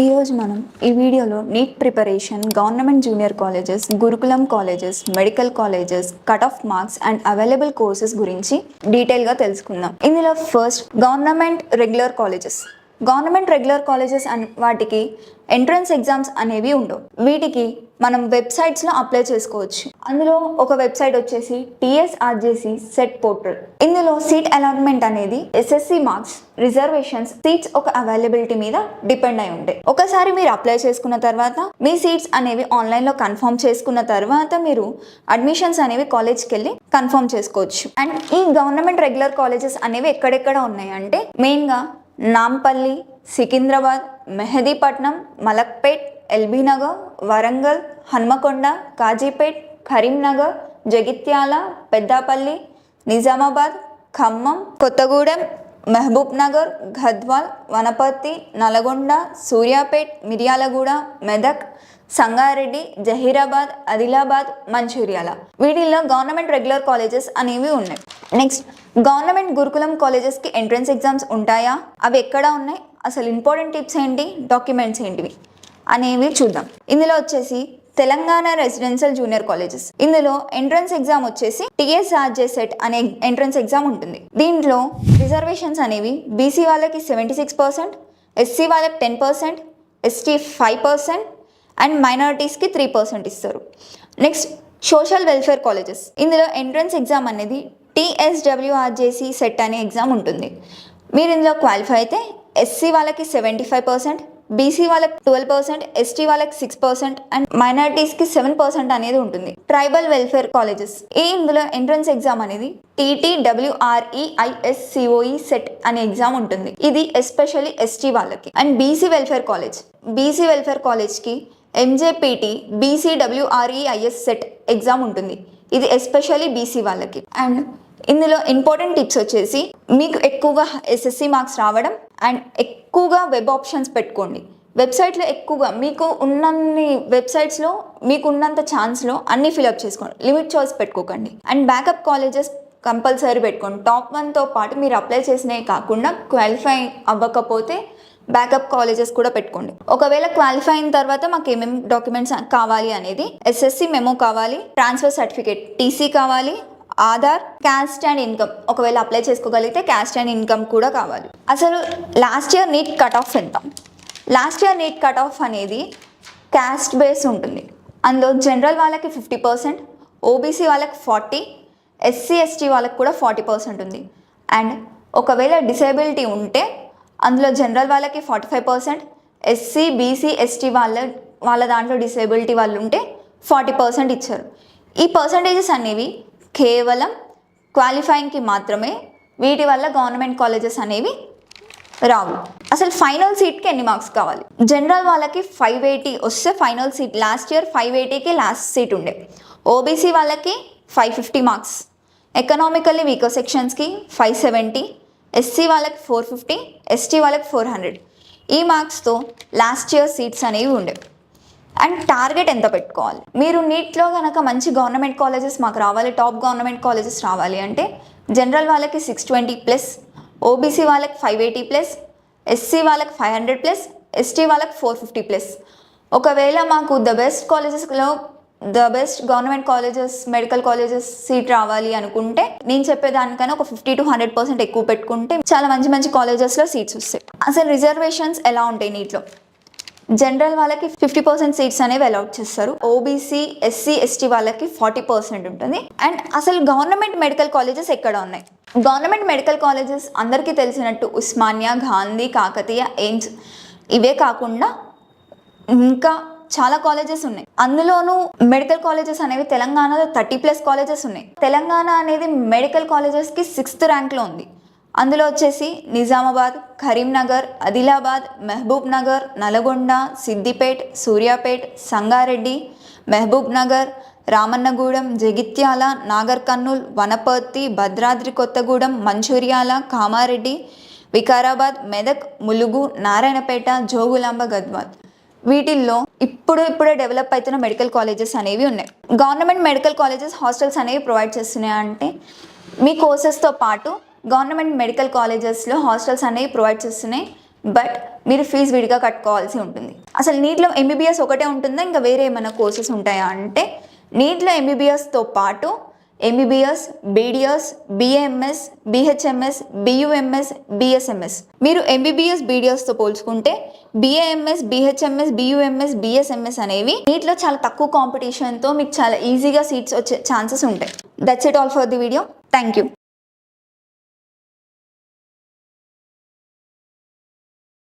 ఈరోజు మనం ఈ వీడియోలో NEET preparation, government junior colleges, Gurukulam colleges, medical colleges, cut off marks and available courses గురించి డీటెయిల్గా తెలుసుకుందాం. ఇందులో ఫస్ట్ గవర్నమెంట్ రెగ్యులర్ కాలేజెస్ అని వాటికి ఎంట్రన్స్ ఎగ్జామ్స్ అనేవి ఉండవు. వీటికి మనం వెబ్సైట్స్లో అప్లై చేసుకోవచ్చు. అందులో ఒక వెబ్సైట్ వచ్చేసి TSRJC సెట్ పోర్టల్. ఇందులో సీట్ అలాట్మెంట్ అనేది SSC మార్క్స్, రిజర్వేషన్స్, సీట్స్ ఒక అవైలబిలిటీ మీద డిపెండ్ అయి ఉంటాయి. ఒకసారి మీరు అప్లై చేసుకున్న తర్వాత మీ సీట్స్ అనేవి ఆన్లైన్లో కన్ఫర్మ్ చేసుకున్న తర్వాత మీరు అడ్మిషన్స్ అనేవి కాలేజ్కి వెళ్ళి కన్ఫర్మ్ చేసుకోవచ్చు. అండ్ ఈ గవర్నమెంట్ రెగ్యులర్ కాలేజెస్ అనేవి ఎక్కడెక్కడ ఉన్నాయి అంటే మెయిన్గా నాంపల్లి, సికింద్రాబాద్, మెహదీపట్నం, మలక్పేట్, ఎల్బీ నగర్, వరంగల్, హన్మకొండ, కాజీపేట్, కరీంనగర్, జగిత్యాల, పెద్దపల్లి, నిజామాబాద్, ఖమ్మం, కొత్తగూడెం, మహబూబ్ నగర్, గద్వాల్, వనపర్తి, నల్గొండ, సూర్యాపేట్, మిర్యాలగూడ, మెదక్, సంగారెడ్డి, జహీరాబాద్, ఆదిలాబాద్, మంచిర్యాల. వీటిల్లో గవర్నమెంట్ రెగ్యులర్ కాలేజెస్ అనేవి ఉన్నాయి. నెక్స్ట్ గవర్నమెంట్ గురుకులం కాలేజెస్కి ఎంట్రన్స్ ఎగ్జామ్స్ ఉంటాయా, అవి ఎక్కడ ఉన్నాయి, అసలు ఇంపార్టెంట్ టిప్స్ ఏంటి, డాక్యుమెంట్స్ ఏంటివి అనేవి చూద్దాం. ఇందులో వచ్చేసి తెలంగాణ రెసిడెన్షియల్ జూనియర్ కాలేజెస్, ఇందులో ఎంట్రన్స్ ఎగ్జామ్ వచ్చేసి TSRJ సెట్ అనే ఎంట్రన్స్ ఎగ్జామ్ ఉంటుంది. దీంట్లో రిజర్వేషన్స్ అనేవి BC వాళ్ళకి 76%, SC వాళ్ళకి 10%, ST 5% అండ్ మైనారిటీస్కి 3% ఇస్తారు. నెక్స్ట్ సోషల్ వెల్ఫేర్ కాలేజెస్, ఇందులో ఎంట్రన్స్ ఎగ్జామ్ అనేది TSWRJC సెట్ అనే ఎగ్జామ్ ఉంటుంది. మీరు ఇందులో క్వాలిఫై అయితే SC వాళ్ళకి 75%, BC వాళ్ళకి 12%, ST వాళ్ళకి 6% అండ్ మైనారిటీస్కి 7% అనేది ఉంటుంది. ట్రైబల్ వెల్ఫేర్ కాలేజెస్, ఇందులో ఎంట్రన్స్ ఎగ్జామ్ అనేది TTWREISCOE సెట్ అనే ఎగ్జామ్ ఉంటుంది. ఇది ఎస్పెషల్లీ ST వాళ్ళకి. అండ్ BC వెల్ఫేర్ కాలేజ్కి MJPT BCWREIS సెట్ ఎగ్జామ్ ఉంటుంది. ఇది ఎస్పెషల్లీ BC వాళ్ళకి. అండ్ ఇందులో ఇంపార్టెంట్ టిప్స్ వచ్చేసి మీకు ఎక్కువగా SSC మార్క్స్ రావడం అండ్ ఎక్కువగా వెబ్ ఆప్షన్స్ పెట్టుకోండి. వెబ్సైట్లో ఎక్కువగా మీకు ఉన్నన్ని వెబ్సైట్స్లో మీకు ఉన్నంత ఛాన్స్లో అన్నీ ఫిల్అప్ చేసుకోండి. లిమిట్ చాయిస్ పెట్టుకోకండి. అండ్ బ్యాకప్ కాలేజెస్ కంపల్సరీ పెట్టుకోండి. టాప్ 1తో పాటు మీరు అప్లై చేసినవి కాకుండా క్వాలిఫై అవ్వకపోతే బ్యాకప్ కాలేజెస్ కూడా పెట్టుకోండి. ఒకవేళ క్వాలిఫై అయిన తర్వాత మాకు ఏమేమి డాక్యుమెంట్స్ కావాలి అనేది SSC మెమో కావాలి, ట్రాన్స్ఫర్ సర్టిఫికేట్ TC కావాలి, ఆధార్, క్యాస్ట్ అండ్ ఇన్కమ్, ఒకవేళ అప్లై చేసుకోగలిగితే క్యాస్ట్ అండ్ ఇన్కమ్ కూడా కావాలి. అసలు last year NEET cut off ఎంత? Last year NEET cut off అనేది క్యాస్ట్ బేస్ ఉంటుంది. అందులో జనరల్ వాళ్ళకి 50%, OBC వాళ్ళకి 40%, SC ST వాళ్ళకి కూడా 40% ఉంది. అండ్ ఒకవేళ డిసేబిలిటీ ఉంటే అందులో జనరల్ వాళ్ళకి 45%, SC BC ST వాళ్ళ దాంట్లో డిసేబిలిటీ వాళ్ళు ఉంటే 40% ఇచ్చారు. ఈ పర్సంటేజెస్ అనేవి కేవలం క్వాలిఫైయింగ్కి మాత్రమే. వీటి వల్ల గవర్నమెంట్ కాలేజెస్ అనేవి రావు. అసలు ఫైనల్ సీట్కి ఎన్ని మార్క్స్ కావాలి? జనరల్ వాళ్ళకి 580 వస్తే ఫైనల్ సీట్. లాస్ట్ ఇయర్ 580కి లాస్ట్ సీట్ ఉండే. OBC వాళ్ళకి 550 మార్క్స్, ఎకనామికల్లీ వీకర్ సెక్షన్స్కి 570, SC వాళ్ళకి 450, ST వాళ్ళకి 400. ఈ మార్క్స్తో లాస్ట్ ఇయర్ సీట్స్ అనేవి ఉండేవి. అండ్ టార్గెట్ ఎంత పెట్టుకోవాలి? మీరు నీట్లో కనుక మంచి గవర్నమెంట్ కాలేజెస్ మాకు రావాలి, టాప్ గవర్నమెంట్ కాలేజెస్ రావాలి అంటే జనరల్ వాళ్ళకి 620+, OBC వాళ్ళకి 580+, SC వాళ్ళకి 500+, ST వాళ్ళకి 450+. ఒకవేళ మాకు the best government colleges, medical colleges seat రావాలి అనుకుంటే నేను చెప్పేదానికన్నా ఒక 50 to 100% ఎక్కువ పెట్టుకుంటే చాలా మంచి మంచి కాలేజెస్లో సీట్స్ వస్తాయి. అసలు రిజర్వేషన్స్ ఎలా ఉంటాయి నీట్లో? జనరల్ వాళ్ళకి 50% సీట్స్ అనేవి అలాట్ చేస్తారు. OBC SC ST వాళ్ళకి 40% ఉంటుంది. అండ్ అసలు గవర్నమెంట్ మెడికల్ కాలేజెస్ ఎక్కడ ఉన్నాయి? గవర్నమెంట్ మెడికల్ కాలేజెస్ అందరికీ తెలిసినట్టు ఉస్మానియా, గాంధీ, కాకతీయ, ఎయిమ్స్, ఇవే కాకుండా ఇంకా చాలా కాలేజెస్ ఉన్నాయి. అందులోనూ మెడికల్ కాలేజెస్ అనేవి తెలంగాణలో 30+ కాలేజెస్ ఉన్నాయి. తెలంగాణ అనేది మెడికల్ కాలేజెస్కి 6th ర్యాంక్లో ఉంది. అందులో వచ్చేసి నిజామాబాద్, కరీంనగర్, ఆదిలాబాద్, మహబూబ్ నగర్, నల్గొండ, సిద్దిపేట్, సూర్యాపేట్, సంగారెడ్డి, మహబూబ్ నగర్, రామన్నగూడెం, జగిత్యాల, నాగర్ కర్నూల్, వనపర్తి, భద్రాద్రి కొత్తగూడెం, మంచిర్యాల, కామారెడ్డి, వికారాబాద్, మెదక్, ములుగు, నారాయణపేట, జోగులాంబ, గద్వాల్. వీటిల్లో ఇప్పుడే డెవలప్ అవుతున్న మెడికల్ కాలేజెస్ అనేవి ఉన్నాయి. గవర్నమెంట్ మెడికల్ కాలేజెస్ హాస్టల్స్ అనేవి ప్రొవైడ్ చేస్తున్నాయి. అంటే మీ కోర్సెస్తో పాటు గవర్నమెంట్ మెడికల్ కాలేజెస్లో హాస్టల్స్ అనేవి ప్రొవైడ్ చేస్తున్నాయి. బట్ మీరు ఫీజు విడిగా కట్టుకోవాల్సి ఉంటుంది. అసలు నీట్లో ఎంబీబీఎస్ ఒకటే ఉంటుందా, ఇంకా వేరే ఏమైనా కోర్సెస్ ఉంటాయా అంటే నీట్లో ఎంబీబీఎస్తో పాటు MBBS, BDS, BAMS, BHMS, BUMS, BSMS. మీరు ఎంబీబీఎస్, బీడిఎస్తో పోల్చుకుంటే బిఏఎంఎస్, బిహెచ్ఎంఎస్, బియుఎంఎస్, బిఎస్ఎంఎస్ అనేవి నీట్లో చాలా తక్కువ కాంపిటీషన్తో మీకు చాలా ఈజీగా సీట్స్ వచ్చే ఛాన్సెస్ ఉంటాయి. That's it all for the video. Thank you.